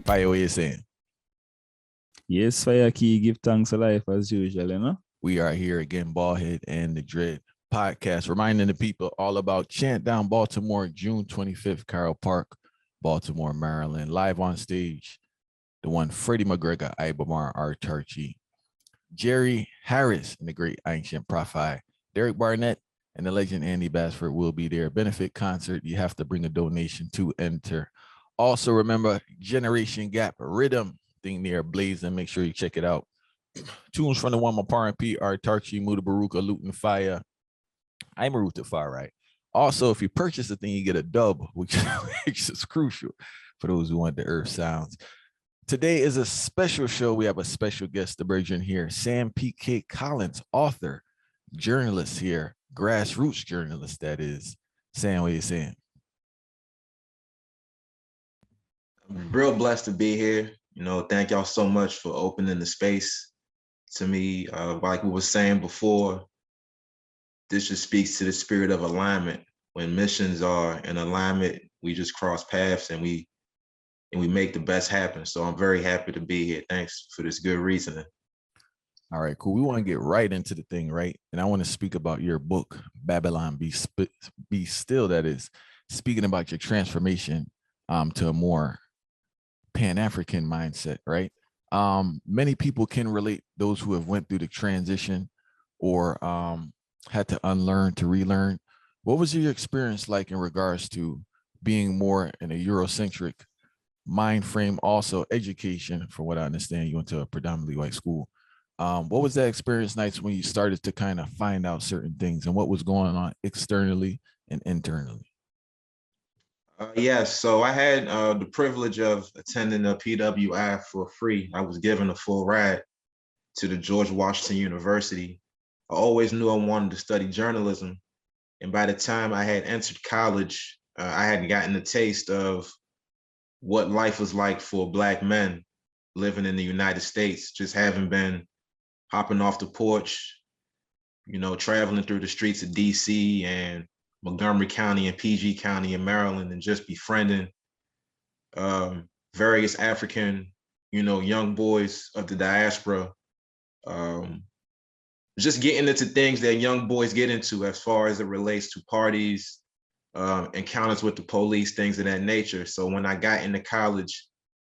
Fire, what you saying? Yes, Fire Key, give thanks to life as usual, you know? We are here again, Ballhead and the Dread podcast, reminding the people all about Chant Down Baltimore, June 25th, Carroll Park, Baltimore, Maryland. Live on stage, the one Freddie McGregor, Ibamar Artarchi, Jerry Harris, and the great ancient prophet, Derek Barnett, and the legend Andy Basford will be there. Benefit concert, you have to bring a donation to enter. Also, remember Generation Gap Rhythm thing near Blazing. Make sure you check it out. Tunes from the one Mapar and P are Tarchi, Muda Baruka, Luton Fire. I'm a root to fire, right? Also, if you purchase the thing, you get a dub, which is crucial for those who want the earth sounds. Today is a special show. We have a special guest, the Virgin here, Sam P.K. Collins, author, journalist here, grassroots journalist, that is. Sam, what are you saying? I'm real blessed to be here. Thank y'all so much for opening the space to me. Like we were saying before, this just speaks to the spirit of alignment. When missions are in alignment, we just cross paths and we make the best happen. So I'm very happy to be here. Thanks for this good reasoning. All right, cool. We want to get right into the thing, right? And I want to speak about your book, Babylon Be Still, that is, speaking about your transformation to a more Pan-African mindset, right? Many people can relate, those who have went through the transition or had to unlearn to relearn. What was your experience like in regards to being more in a Eurocentric mind frame, also education? From what I understand, you went to a predominantly white school. What was that experience nights when you started to kind of find out certain things and what was going on externally and internally? Yes, so I had the privilege of attending a PWI for free. I was given a full ride to the George Washington University. I always knew I wanted to study journalism. And by the time I had entered college, I had gotten a taste of what life was like for Black men living in the United States, just having been hopping off the porch, traveling through the streets of DC and Montgomery County and PG County in Maryland, and just befriending various African, young boys of the diaspora. Just getting into things that young boys get into as far as it relates to parties, encounters with the police, things of that nature. So when I got into college,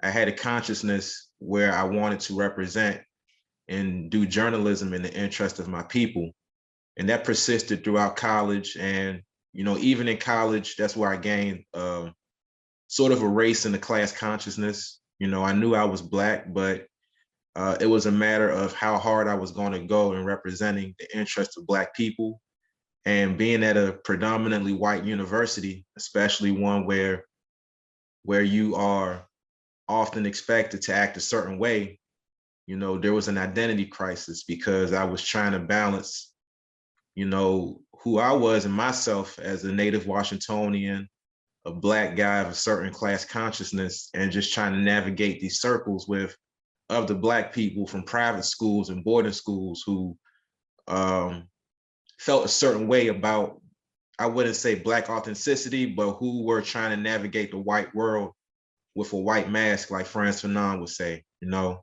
I had a consciousness where I wanted to represent and do journalism in the interest of my people. And that persisted throughout college. And, even in college, that's where I gained sort of a race and a class consciousness. I knew I was Black, but it was a matter of how hard I was going to go in representing the interests of Black people. And being at a predominantly white university, especially one where you are often expected to act a certain way, there was an identity crisis because I was trying to balance, who I was and myself as a native Washingtonian, a Black guy of a certain class consciousness, and just trying to navigate these circles with other Black people from private schools and boarding schools who felt a certain way about, I wouldn't say Black authenticity, but who were trying to navigate the white world with a white mask, like Frantz Fanon would say,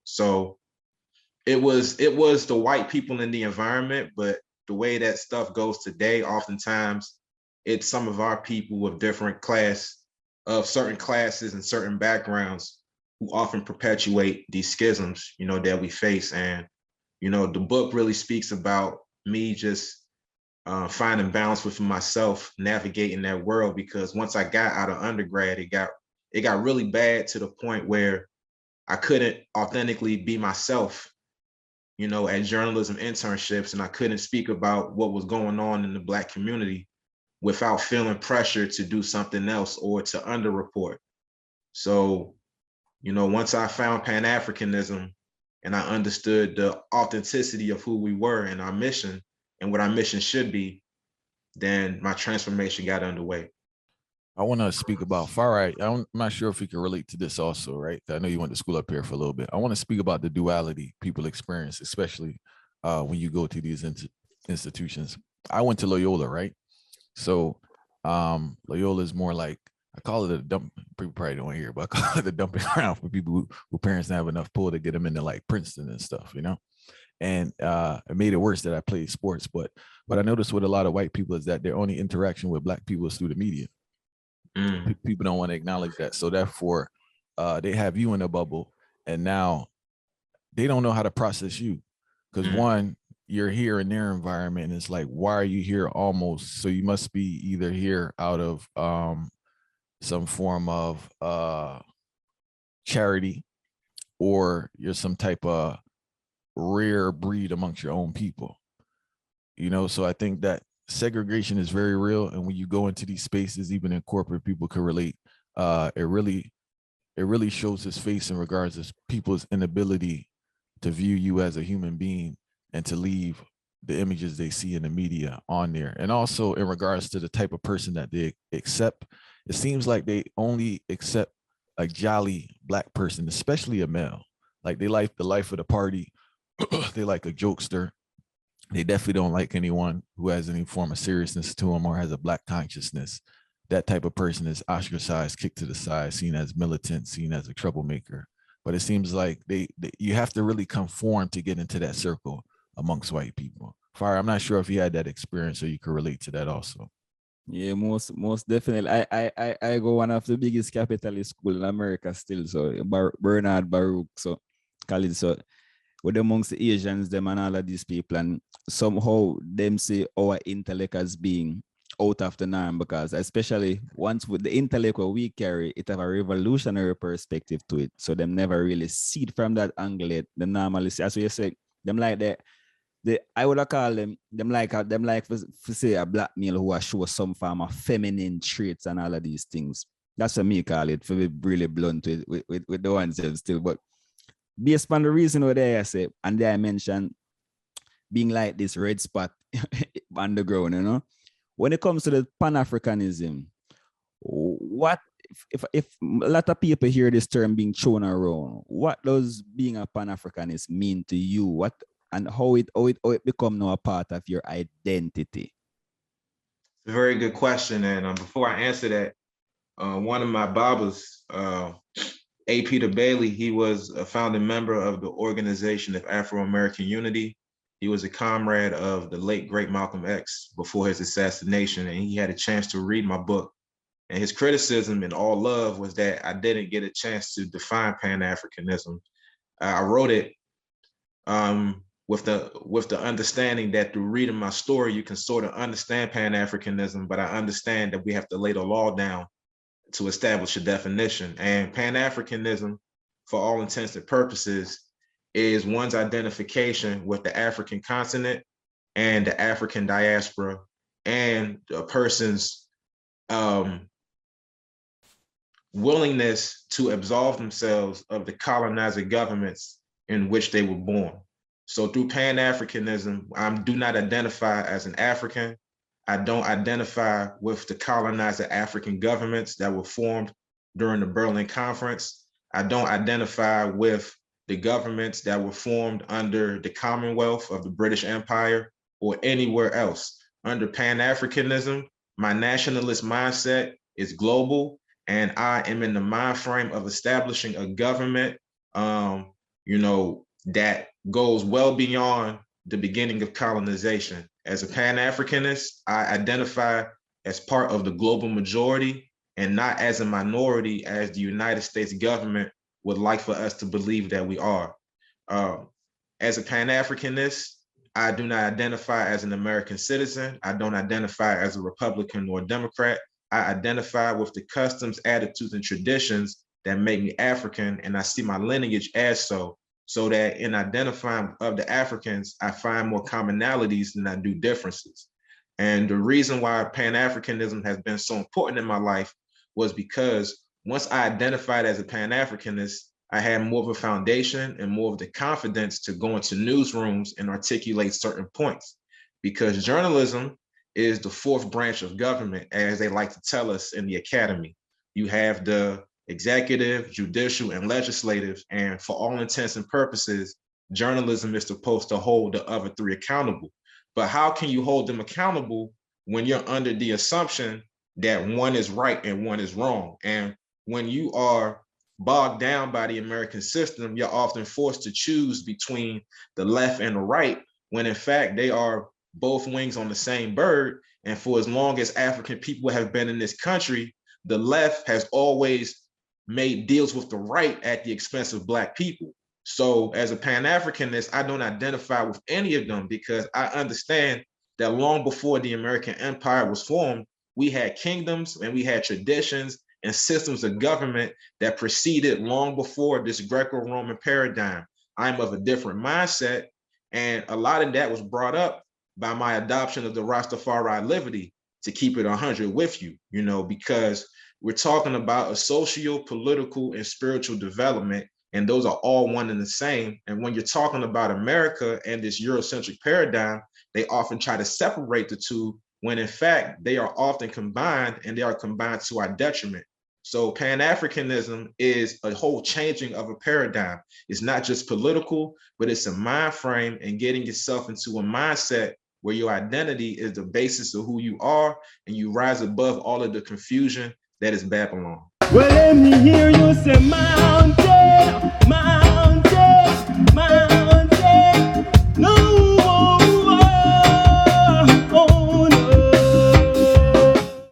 So it was the white people in the environment, but the way that stuff goes today, oftentimes it's some of our people with different certain classes and certain backgrounds who often perpetuate these schisms, that we face. And, the book really speaks about me just finding balance within myself, navigating that world, because once I got out of undergrad, it got really bad to the point where I couldn't authentically be myself, at journalism internships, and I couldn't speak about what was going on in the Black community without feeling pressure to do something else or to underreport. So, once I found Pan-Africanism and I understood the authenticity of who we were and our mission and what our mission should be, then my transformation got underway. I want to speak about Farai. I'm not sure if you can relate to this also, right? I know you went to school up here for a little bit. I want to speak about the duality people experience, especially when you go to these institutions. I went to Loyola, right? So Loyola is more like I call it a dump. People probably don't hear, but I call it a dumping ground for people who parents don't have enough pull to get them into like Princeton and stuff, you know. And it made it worse that I played sports. But what I noticed with a lot of white people is that their only interaction with black people is through the media. People don't want to acknowledge that. So therefore, they have you in a bubble, and now they don't know how to process you. Because one, you're here in their environment, and it's like, why are you here almost? So you must be either here out of some form of charity, or you're some type of rare breed amongst your own people, you know. So I think that segregation is very real, and when you go into these spaces, even in corporate, people can relate. It really shows its face in regards to people's inability to view you as a human being and to leave the images they see in the media on there. And also in regards to the type of person that they accept, it seems like they only accept a jolly black person, especially a male. Like they like the life of the party. They like a jokester. They definitely don't like anyone who has any form of seriousness to them or has a black consciousness. That type of person is ostracized, kicked to the side, seen as militant, seen as a troublemaker. But it seems like you have to really conform to get into that circle amongst white people. Fire, I'm not sure if you had that experience or you could relate to that also. Yeah, most definitely. I go one of the biggest capitalist school in America still. So Bernard Baruch, so college. So with amongst the Asians, them and all of these people, and somehow them see our intellect as being out of the norm, because especially once with the intellect what we carry, it have a revolutionary perspective to it. So them never really see it from that angle. Them normally see, as you say, them like that. I would call them like for say a black male who show some form of feminine traits and all of these things. That's what me call it, for be really blunt with the ones that still. But based on the reason what I say, and there I mentioned being like this red spot on the ground, you know. When it comes to the Pan-Africanism, what if a lot of people hear this term being thrown around, what does being a Pan-Africanist mean to you? What and how it become now a part of your identity? Very good question. And before I answer that, one of my Babas, A. Peter Bailey, he was a founding member of the Organization of Afro-American Unity. He was a comrade of the late, great Malcolm X before his assassination, and he had a chance to read my book. And his criticism, in all love, was that I didn't get a chance to define Pan-Africanism. I wrote it with the understanding that through reading my story, you can sort of understand Pan-Africanism, but I understand that we have to lay the law down to establish a definition. And Pan-Africanism, for all intents and purposes, is one's identification with the African continent and the African diaspora, and a person's willingness to absolve themselves of the colonizer governments in which they were born. So through Pan-Africanism, I do not identify as an African. I don't identify with the colonizer African governments that were formed during the Berlin Conference. I don't identify with the governments that were formed under the Commonwealth of the British Empire or anywhere else. Under Pan-Africanism, my nationalist mindset is global, and I am in the mind frame of establishing a government, that goes well beyond the beginning of colonization. As a Pan-Africanist, I identify as part of the global majority and not as a minority as the United States government would like for us to believe that we are. As a Pan-Africanist, I do not identify as an American citizen. I don't identify as a Republican or Democrat. I identify with the customs, attitudes, and traditions that make me African, and I see my lineage as so that in identifying of the Africans, I find more commonalities than I do differences. And the reason why Pan-Africanism has been so important in my life was because once I identified as a Pan-Africanist, I had more of a foundation and more of the confidence to go into newsrooms and articulate certain points. Because journalism is the fourth branch of government, as they like to tell us in the academy. You have the executive, judicial, and legislative, and for all intents and purposes, journalism is supposed to hold the other three accountable. But how can you hold them accountable when you're under the assumption that one is right and one is wrong. And when you are bogged down by the American system, you're often forced to choose between the left and the right, when in fact they are both wings on the same bird. And for as long as African people have been in this country, the left has always made deals with the right at the expense of Black people. So as a Pan-Africanist, I don't identify with any of them, because I understand that long before the American Empire was formed, we had kingdoms and we had traditions and systems of government that preceded long before this Greco-Roman paradigm. I'm of a different mindset, and a lot of that was brought up by my adoption of the Rastafari liberty, to keep it 100 with you, because we're talking about a social, political, and spiritual development, and those are all one and the same. And when you're talking about America and this Eurocentric paradigm, they often try to separate the two, when in fact they are often combined, and they are combined to our detriment. So Pan-Africanism is a whole changing of a paradigm. It's not just political, but it's a mind frame, and getting yourself into a mindset where your identity is the basis of who you are, and you rise above all of the confusion that is Babylon. Well, let me hear you say mountain, mountain.